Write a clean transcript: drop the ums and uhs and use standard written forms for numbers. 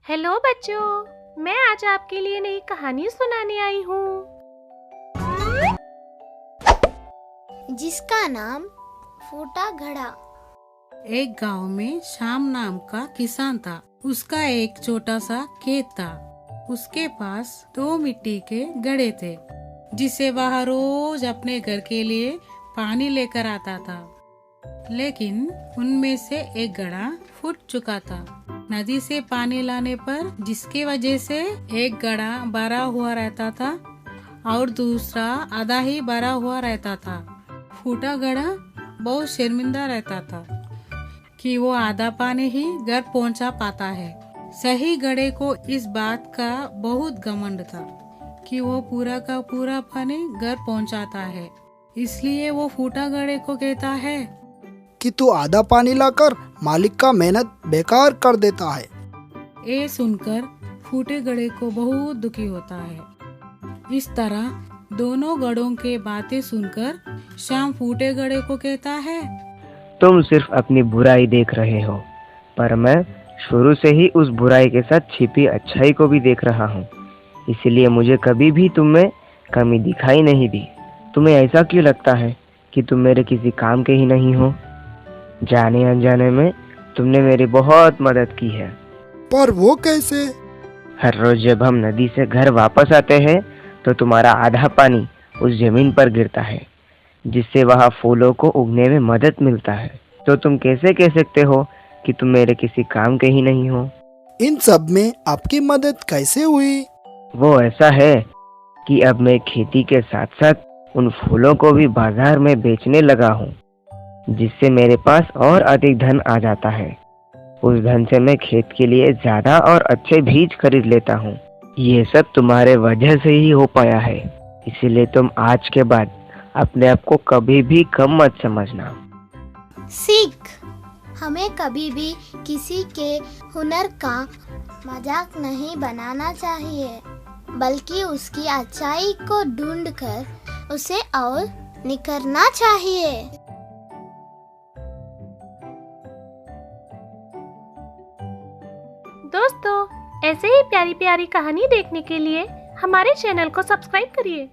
Hello बच्चों, मैं आज आपके लिए नई कहानी सुनाने आई हूँ जिसका नाम फूटा घड़ा। एक गांव में श्याम नाम का किसान था। उसका एक छोटा सा खेत था। उसके पास 2 मिट्टी के घड़े थे, जिसे वह रोज अपने घर के लिए पानी लेकर आता था। लेकिन उनमें से एक घड़ा फूट चुका था नदी से पानी लाने पर, जिसकी वजह से एक घड़ा भरा हुआ रहता था और दूसरा आधा ही भरा हुआ रहता था। फूटा घड़ा बहुत शर्मिंदा रहता था कि वो आधा पानी ही घर पहुंचा पाता है। सही घड़े को इस बात का बहुत घमंड था कि वो पूरा का पूरा पानी घर पहुंचाता है। इसलिए वो फूटा घड़े को कहता है कि तू आधा पानी लाकर मालिक का मेहनत बेकार कर देता है। ये सुनकर फूटे घड़े को बहुत दुखी होता है। इस तरह दोनों घड़ों के बातें सुनकर श्याम फूटे घड़े को कहता है, तुम सिर्फ अपनी बुराई देख रहे हो, पर मैं शुरू से ही उस बुराई के साथ छिपी अच्छाई को भी देख रहा हूँ। इसलिए मुझे कभी भी तुम में कमी दिखाई नहीं दी। तुम्हें ऐसा क्यों लगता है कि तुम मेरे किसी काम के ही नहीं हो? जाने अनजाने में तुमने मेरी बहुत मदद की है। पर वो कैसे? हर रोज जब हम नदी से घर वापस आते हैं तो तुम्हारा आधा पानी उस जमीन पर गिरता है, जिससे वहाँ फूलों को उगने में मदद मिलता है। तो तुम कैसे कह सकते हो कि तुम मेरे किसी काम के ही नहीं हो? इन सब में आपकी मदद कैसे हुई? वो ऐसा है कि अब मैं खेती के साथ साथ उन फूलों को भी बाजार में बेचने लगा हूँ, जिससे मेरे पास और अधिक धन आ जाता है। उस धन से मैं खेत के लिए ज्यादा और अच्छे बीज खरीद लेता हूँ। ये सब तुम्हारे वजह से ही हो पाया है। इसीलिए तुम आज के बाद अपने आप को कभी भी कम मत समझना। सीख, हमें कभी भी किसी के हुनर का मजाक नहीं बनाना चाहिए, बल्कि उसकी अच्छाई को ढूंढकर उसे और निखरना चाहिए। दोस्तों, ऐसे ही प्यारी प्यारी कहानी देखने के लिए हमारे चैनल को सब्सक्राइब करिए।